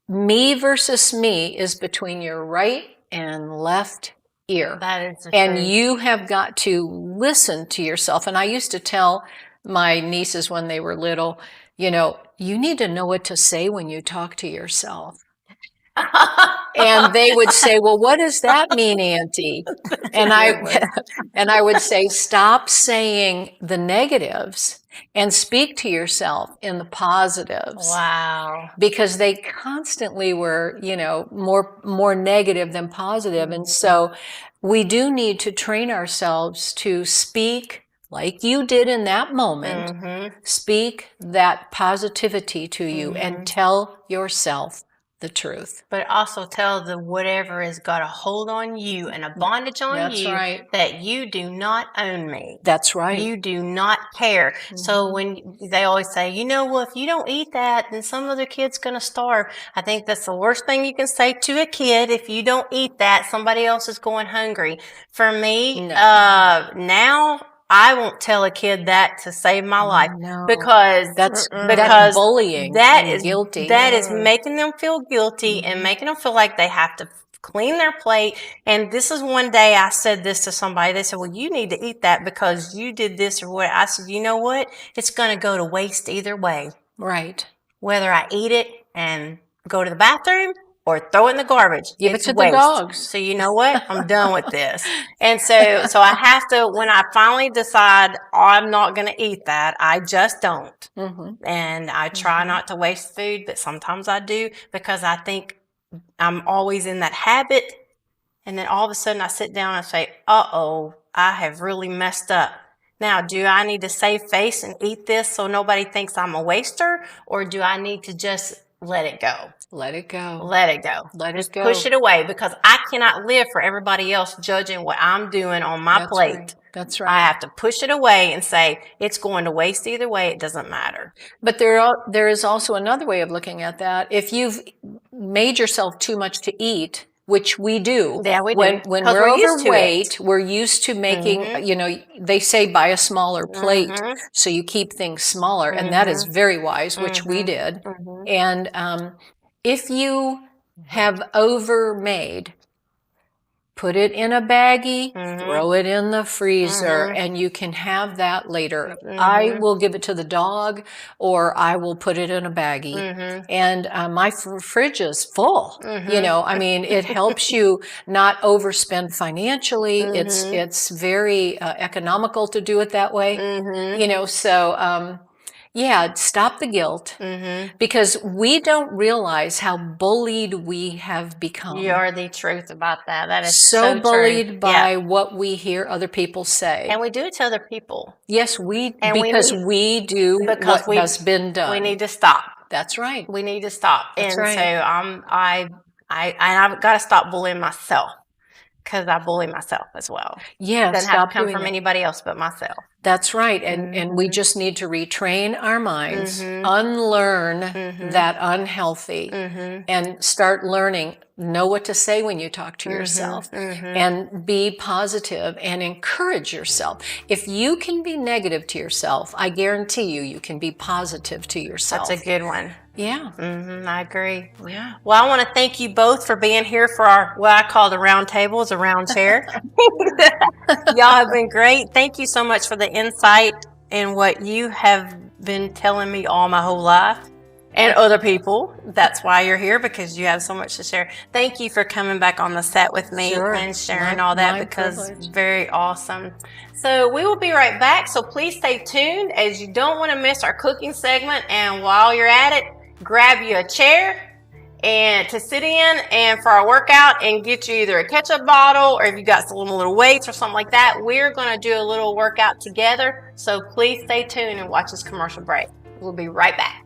Me versus me is between your right and left ear.
That is the
And
truth.
you have got to listen to yourself. And I used to tell my nieces when they were little, you need to know what to say when you talk to yourself. And they would say, well, what does that mean, Auntie? And I would say, stop saying the negatives and speak to yourself in the positives.
Wow.
Because they constantly were, more negative than positive. And so we do need to train ourselves to speak like you did in that moment. Speak that positivity to you and tell yourself the truth.
But also tell the whatever has got a hold on you and a bondage on
That's
you
right.
that you do not own me.
That's right.
You do not care. So when they always say, if you don't eat that, then some other kid's going to starve. I think that's the worst thing you can say to a kid. If you don't eat that, somebody else is going hungry. For me, now I won't tell a kid that to save my life because
that's bullying.
That
and
is
guilty.
That is making them feel guilty and making them feel like they have to clean their plate. And this is one day I said this to somebody. They said, well, you need to eat that because you did this or what. I said, you know what? It's going to go to waste either way.
Right.
Whether I eat it and go to the bathroom or throw it in the garbage.
Give
it's
it to
waste.
the dogs.
So you know what? I'm done with this. And so I have to, when I finally decide I'm not going to eat that, I just don't. And I try not to waste food, but sometimes I do because I think I'm always in that habit. And then all of a sudden I sit down and say, uh-oh, I have really messed up. Now, do I need to save face and eat this so nobody thinks I'm a waster? Or do I need to just let it go?
Let it go.
Let it go.
Just go.
Push it away because I cannot live for everybody else judging what I'm doing on my plate.
Right. That's right.
I have to push it away and say it's going to waste either way. It doesn't matter.
But there is also another way of looking at that. If you've made yourself too much to eat, which we do.
Yeah, we do.
When
'Cause
we're
we're used to
overweight, we're used to making, they say buy a smaller plate so you keep things smaller. And that is very wise, which we did. And if you have overmade, put it in a baggie, throw it in the freezer, and you can have that later. I will give it to the dog, or I will put it in a baggie. And my fridge is full. I mean, it helps you not overspend financially. It's very economical to do it that way. So yeah, stop the guilt, because we don't realize how bullied we have become.
You are the truth about that. That is
So bullied
true.
by what we hear other people say.
And we do it to other people.
Yes, because we do what has been done.
We need to stop.
That's right.
We need to stop.
That's
and
right.
so I've got to stop bullying myself, because I bully myself as well.
Yeah,
It doesn't have to come from anybody else but myself.
That's right. And we just need to retrain our minds, unlearn that unhealthy, and start learning, know what to say when you talk to yourself, and be positive and encourage yourself. If you can be negative to yourself, I guarantee you can be positive to yourself.
That's a good one.
Yeah.
I agree.
Yeah.
Well, I want to thank you both for being here for our, what I call the round table, is a round chair. Y'all have been great. Thank you so much for the insight and what you have been telling me all my whole life, and other people. That's why you're here, because you have so much to share. Thank you for coming back on the set with me and sharing all that, because it's very awesome. So we will be right back. So please stay tuned, as you don't want to miss our cooking segment. And while you're at it, grab you a chair and to sit in, and for our workout, and get you either a ketchup bottle, or if you got some little weights or something like that. We're going to do a little workout together. So please stay tuned and watch this commercial break. We'll be right back.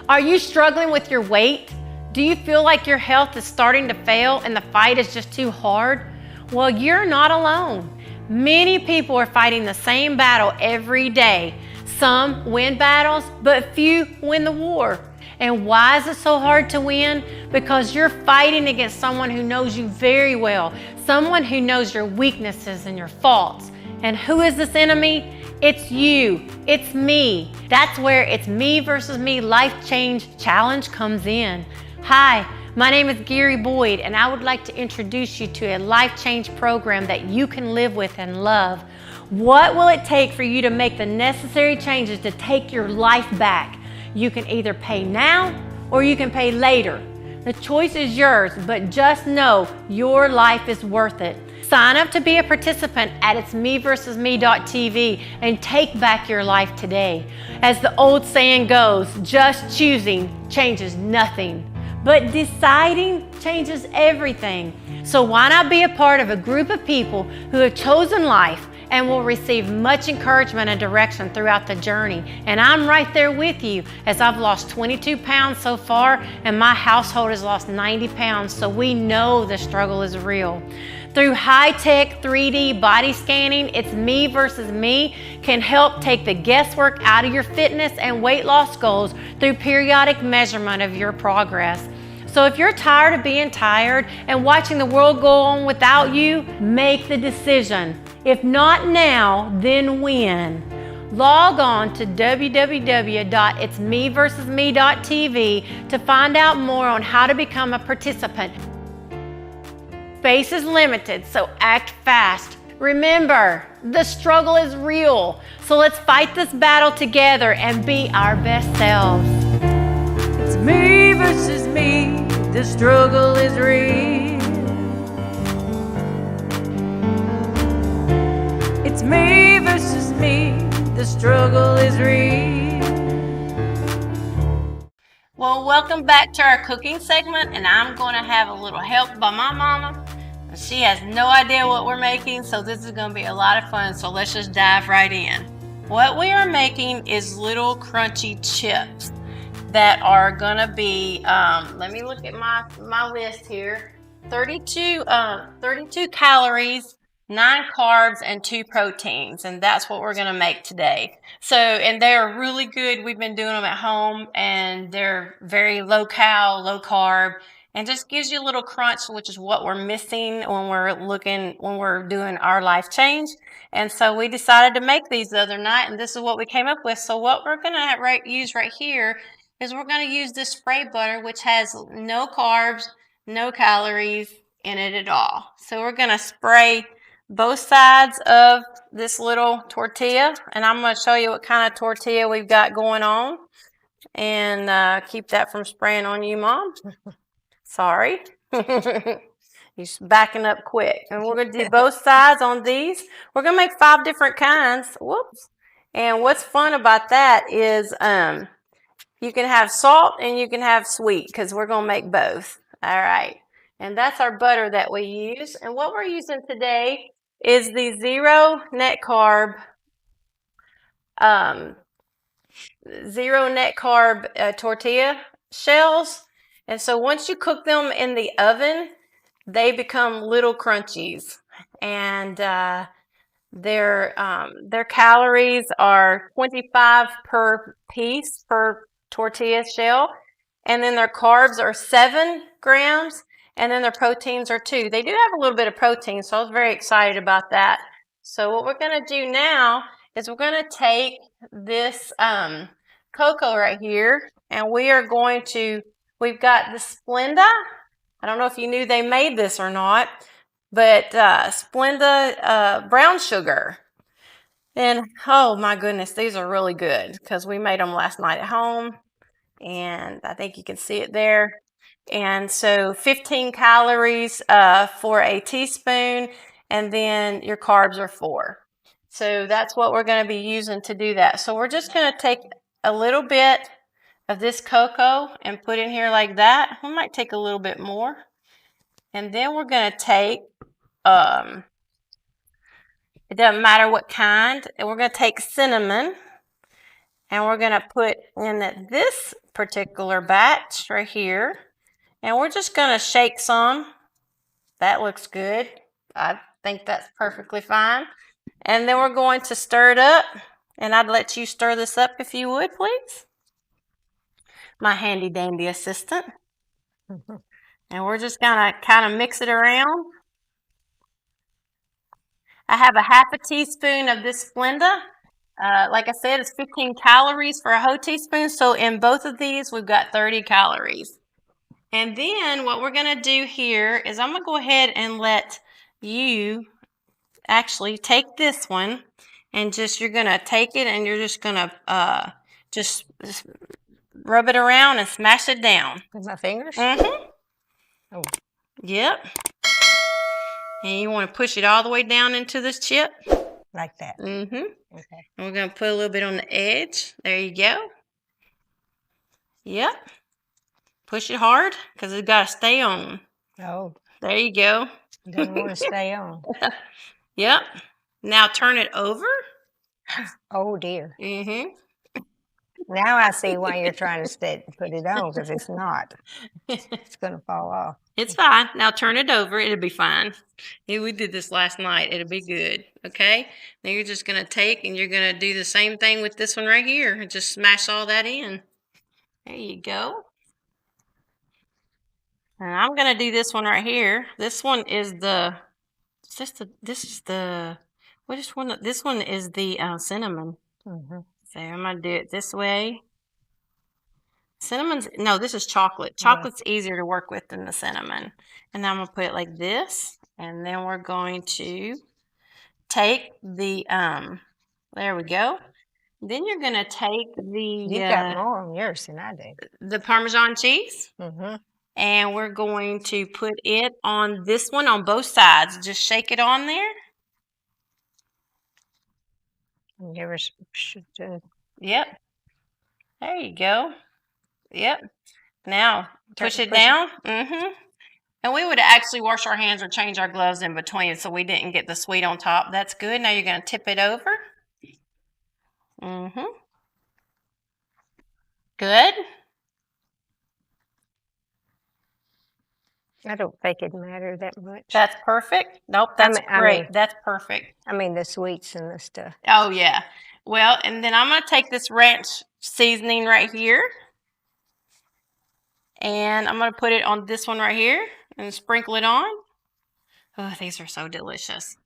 Are you struggling with your weight? Do you feel like your health is starting to fail and the fight is just too hard? Well, you're not alone. Many people are fighting the same battle every day. Some win battles, but few win the war. And why is it so hard to win? Because you're fighting against someone who knows you very well, someone who knows your weaknesses and your faults. And who is this enemy? It's you. It's me. That's where It's Me versus Me Life Change Challenge comes in. Hi, my name is Gary Boyd, and I would like to introduce you to a life change program that you can live with and love. What will it take for you to make the necessary changes to take your life back? You can either pay now or you can pay later. The choice is yours, but just know your life is worth it. Sign up to be a participant at itsmeversusme.tv and take back your life today. As the old saying goes, just choosing changes nothing, but deciding changes everything. So why not be a part of a group of people who have chosen life and will receive much encouragement and direction throughout the journey. And I'm right there with you, as I've lost 22 pounds so far, and my household has lost 90 pounds, so we know the struggle is real. Through high-tech 3D body scanning, It's Me versus Me can help take the guesswork out of your fitness and weight loss goals through periodic measurement of your progress. So if you're tired of being tired and watching the world go on without you, make the decision. If not now, then when? Log on to www.itsmeversusme.tv to find out more on how to become a participant. Space is limited, so act fast. Remember, the struggle is real, so let's fight this battle together and be our best selves. It's me versus me, the struggle is real. It's me versus me, the struggle is real. Well, welcome back to our cooking segment, and I'm going to have a little help by my mama. She has no idea what we're making, so this is going to be a lot of fun, so let's just dive right in. What we are making is little crunchy chips that are going to be, let me look at my list here, 32 calories, 9 carbs and 2 proteins, and that's what we're going to make today. So, and they're really good. We've been doing them at home, and they're very low cal, low carb, and just gives you a little crunch, which is what we're missing when we're doing our life change. And so we decided to make these the other night, and this is what we came up with. So what we're going to use right here is we're going to use this spray butter, which has no carbs, no calories in it at all. So we're going to spray both sides of this little tortilla, and I'm going to show you what kind of tortilla we've got going on, and keep that from spraying on you, Mom. Sorry. He's backing up quick. And we're going to do both sides on these. We're going to make 5 different kinds. Whoops. And what's fun about that is you can have salt and you can have sweet, because we're going to make both. All right. And that's our butter that we use. And what we're using today is the 0 net carb tortilla shells. And so once you cook them in the oven, they become little crunchies, and their calories are 25 per piece per tortilla shell, and then their carbs are 7 grams, and then their proteins are 2. They do have a little bit of protein, so I was very excited about that. So what we're going to do now is we're going to take this cocoa right here, and we've got the Splenda. I don't know if you knew they made this or not, but Splenda brown sugar. And oh my goodness, these are really good, because we made them last night at home, and I think you can see it there. And so 15 calories for a teaspoon, and then your carbs are 4. So that's what we're going to be using to do that. So we're just going to take a little bit of this cocoa and put in here like that. We might take a little bit more. And then we're going to take, it doesn't matter what kind, and we're going to take cinnamon, and we're going to put in this particular batch right here. And we're just going to shake some. That looks good. I think that's perfectly fine. And then we're going to stir it up. And I'd let you stir this up if you would, please. My handy dandy assistant. And we're just going to kind of mix it around. I have a half a teaspoon of this Splenda. Like I said, it's 15 calories for a whole teaspoon. So in both of these, we've got 30 calories. And then what we're going to do here is I'm going to go ahead and let you actually take this one, and you're going to take it, and you're just going to just rub it around and smash it down.
With my fingers?
Mm-hmm.
Oh.
Yep. And you want to push it all the way down into this chip.
Like that?
Mm-hmm.
Okay.
And we're going to put a little bit on the edge. There you go. Yep. Push it hard, because it's got to stay on.
Oh.
There you go.
Doesn't want to stay on.
Yep. Now turn it over.
Oh, dear.
Mm-hmm.
Now I see why you're trying to put it on, because it's not. It's going to fall off.
It's fine. Now turn it over. It'll be fine. Yeah, we did this last night. It'll be good. Okay? Now you're just going to take, and you're going to do the same thing with this one right here. Just smash all that in. There you go. And I'm going to do this one right here. This one is this one is the cinnamon.
Mm-hmm.
So I'm going to do it this way. No, this is chocolate. Chocolate's easier to work with than the cinnamon. And I'm going to put it like this. And then we're going to take the, there we go. Then you're going to take the...
You got more on yours than I do.
The Parmesan cheese.
Mm-hmm.
And we're going to put it on this one on both sides. Just shake it on there.
Give her
Yep. There you go. Yep. Now, push it down. Mm-hmm. And we would actually wash our hands or change our gloves in between so we didn't get the sweet on top. That's good. Now you're going to tip it over. Mm-hmm. Good.
I don't think it'd matter that much.
That's perfect. Nope, that's
I
great.
mean-
That's perfect.
I mean, the sweets and the stuff.
Oh, yeah. Well, and then I'm going to take this ranch seasoning right here. And I'm going to put it on this one right here and sprinkle it on. Oh, these are so delicious.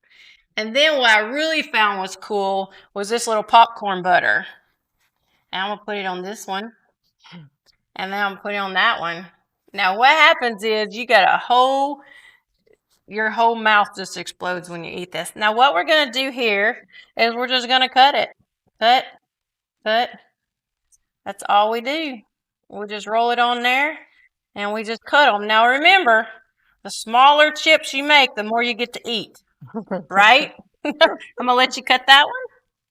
And then what I really found was cool was this little popcorn butter. And I'm going to put it on this one. And then I'm going to put it on that one. Now, what happens is you got your whole mouth just explodes when you eat this. Now, what we're going to do here is we're just going to cut it. Cut, cut. That's all we do. We'll just roll it on there, and we just cut them. Now, remember, the smaller chips you make, the more you get to eat, right? I'm going to let you cut that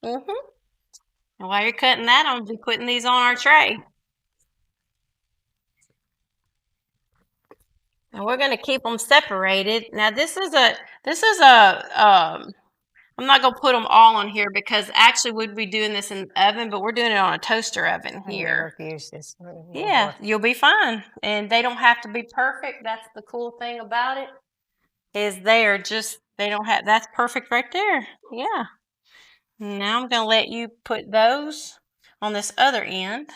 one. And while you're cutting that, I'm going to be putting these on our tray. And we're going to keep them separated. Now, this is a I'm not going to put them all on here because actually we'd be doing this in the oven, but we're doing it on a toaster oven here.
I've never used this one.
Yeah, you'll be fine. And they don't have to be perfect. That's the cool thing about it, is they don't have, that's perfect right there. Yeah. Now I'm going to let you put those on this other end.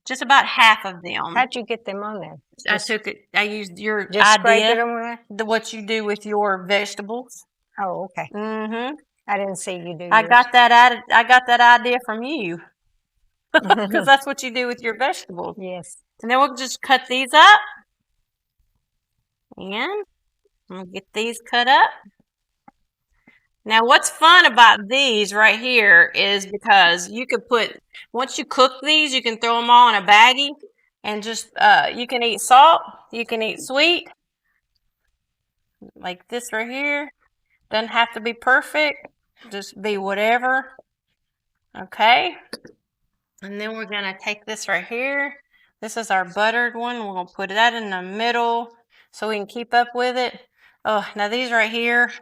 Just about half of them.
How'd you get them on there?
I used your
Just scrape it
idea,
on there?
what you do with your vegetables.
Oh, okay.
Mm-hmm.
I didn't see you do
I
yours.
got that idea from you. Because that's what you do with your vegetables.
Yes.
And then we'll just cut these up. And I'm going to get these cut up. Now, what's fun about these right here is because you could once you cook these, you can throw them all in a baggie and just, you can eat salt, you can eat sweet, like this right here. Doesn't have to be perfect, just be whatever. Okay. And then we're going to take this right here. This is our buttered one. We're going to put that in the middle so we can keep up with it. Oh, now these right here,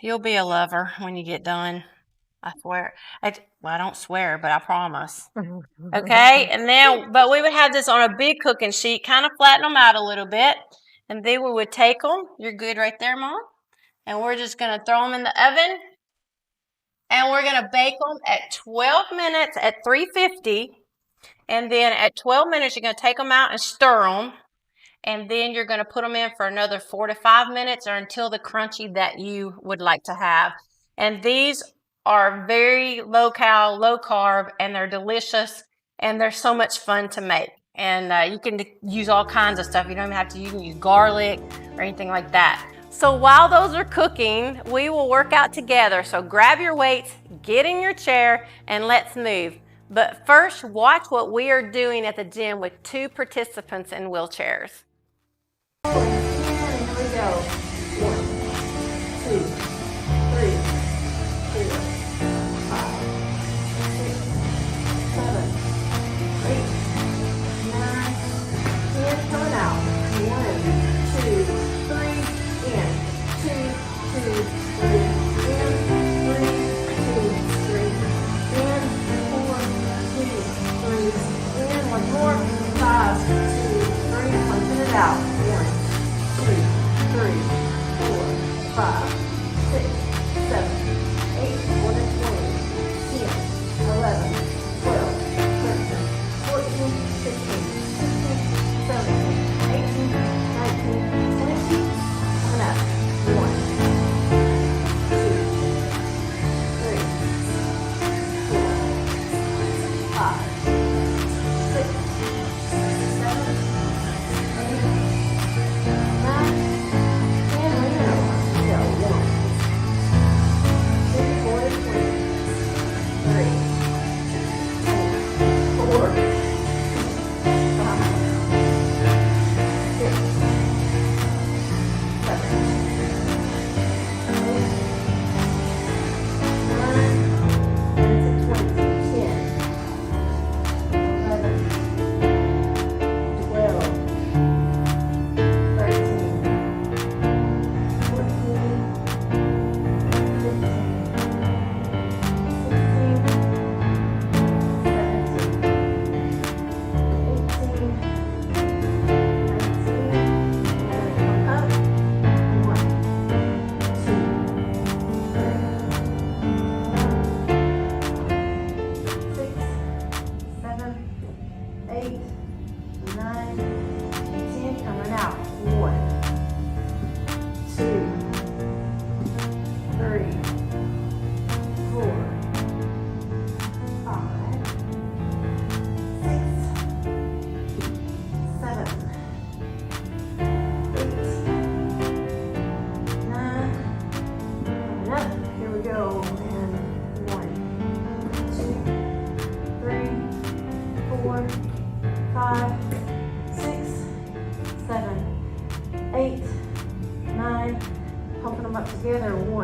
you'll be a lover when you get done. I swear. I don't swear, but I promise. Okay, and then, but we would have this on a big cooking sheet, kind of flatten them out a little bit, and then we would take them. You're good right there, Mom. And we're just going to throw them in the oven, and we're going to bake them at 12 minutes at 350, and then at 12 minutes, you're going to take them out and stir them. And then you're going to put them in for another 4 to 5 minutes or until the crunchy that you would like to have. And these are very low cal, low carb, and they're delicious, and they're so much fun to make. And you can use all kinds of stuff. You don't even have to, you can use garlic or anything like that. So while those are cooking, we will work out together. So grab your weights, get in your chair, and let's move. But first, watch what we are doing at the gym with 2 participants in wheelchairs.
And here we go. 1, 2, 3, 4, 5, 6, 7, 8, 9, 10. Coming out. 1, 2, 3, in. 2, 2, 3, in. 3, 2, 3, in. 4, 2, 3, in. One more. 5, 2, 3. Punching it out. 1, 2, 3, 4, 5, 6,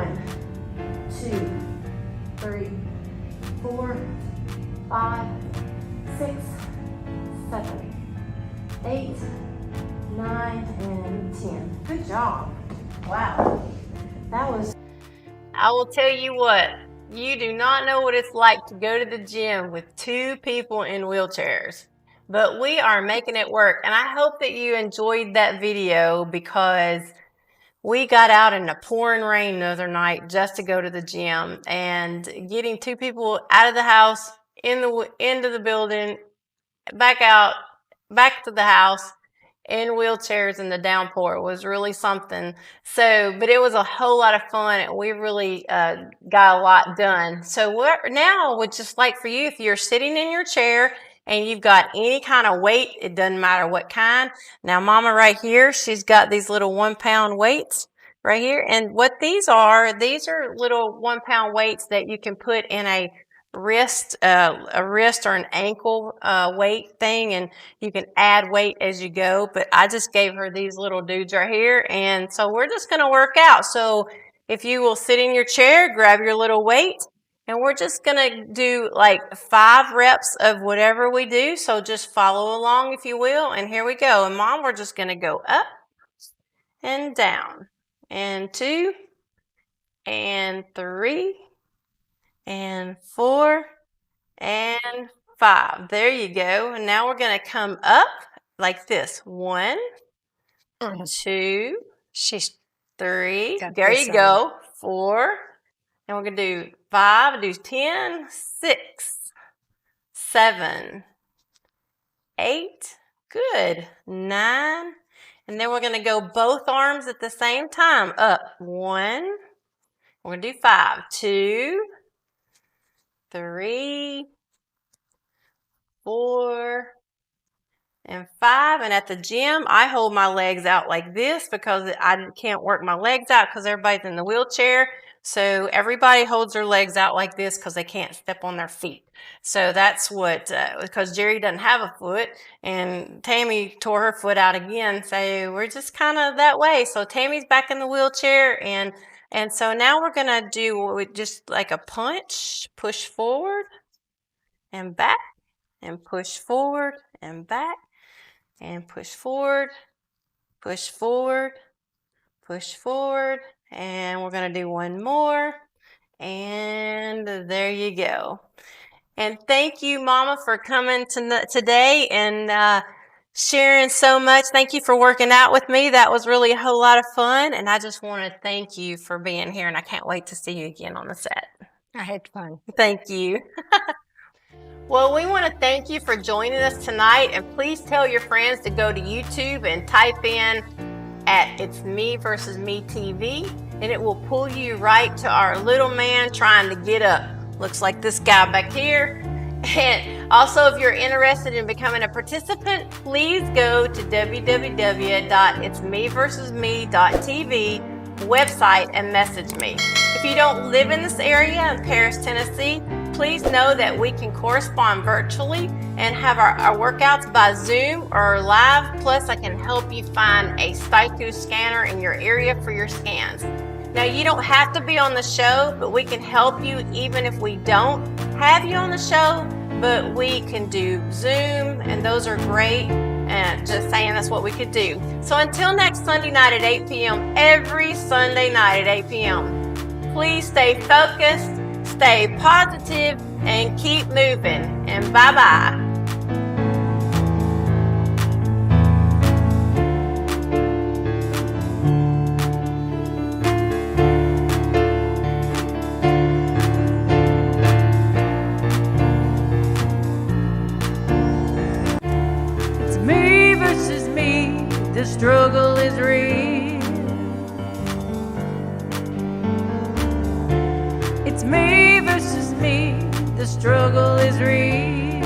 1, 2, 3, 4, 5, 6, 7, 8, 9, and 10. Good job. Wow. That was... I will tell you what, you do not know what it's like to go to the gym with 2 people in wheelchairs. But we are making it work. And I hope that you enjoyed that video, because we got out in the pouring rain the other night just to go to the gym, and getting 2 people out of the house, into the building, back out, back to the house in wheelchairs in the downpour was really something. So, but it was a whole lot of fun, and we really got a lot done. So now I would just like for you, if you're sitting in your chair and you've got any kind of weight, it doesn't matter what kind. Now Mama right here, she's got these little 1-pound weights right here. And what these are little 1-pound weights that you can put in a wrist or an ankle weight thing, and you can add weight as you go. But I just gave her these little dudes right here, and so we're just going to work out. So if you will sit in your chair, grab your little weight, and we're just going to do like 5 reps of whatever we do. So just follow along if you will. And here we go. And Mom, we're just going to go up and down, and 2 and 3 and 4 and 5. There you go. And now we're going to come up like this. 1, 2,
She's
3.
got
There
this
you go. 4. And we're going to do 5. Do 10, 6, 7, 8. Good. 9. And then we're going to go both arms at the same time. Up. 1. We're going to do 5. 2, 3, 4, and 5. And at the gym, I hold my legs out like this because I can't work my legs out because everybody's in the wheelchair. So everybody holds their legs out like this because they can't step on their feet. So that's what, because Jerry doesn't have a foot, and Tammy tore her foot out again. So we're just kind of that way. So Tammy's back in the wheelchair, and so now we're going to do just like a punch, push forward and back, and push forward and back, and push forward, push forward, push forward. And we're going to do one more. And there you go. And thank you, Mama, for coming today and sharing so much. Thank you for working out with me. That was really a whole lot of fun. And I just want to thank you for being here. And I can't wait to see you again on the set.
I had fun.
Thank you. Well, we want to thank you for joining us tonight. And please tell your friends to go to YouTube and type in at It's Me Versus Me TV, and it will pull you right to our little man trying to get up. Looks like this guy back here. And also, if you're interested in becoming a participant, please go to www.itsmeversusme.tv website and message me. If you don't live in this area in Paris, Tennessee, please know that we can correspond virtually and have our workouts by Zoom or live. Plus, I can help you find a Staiku scanner in your area for your scans. Now, you don't have to be on the show, but we can help you even if we don't have you on the show. But we can do Zoom, and those are great. And just saying, that's what we could do. So until next Sunday night at 8 p.m., every Sunday night at 8 p.m., please stay focused, stay positive, and keep moving. And bye-bye. It's me versus me, the struggle is real. It's me versus me, the struggle is real.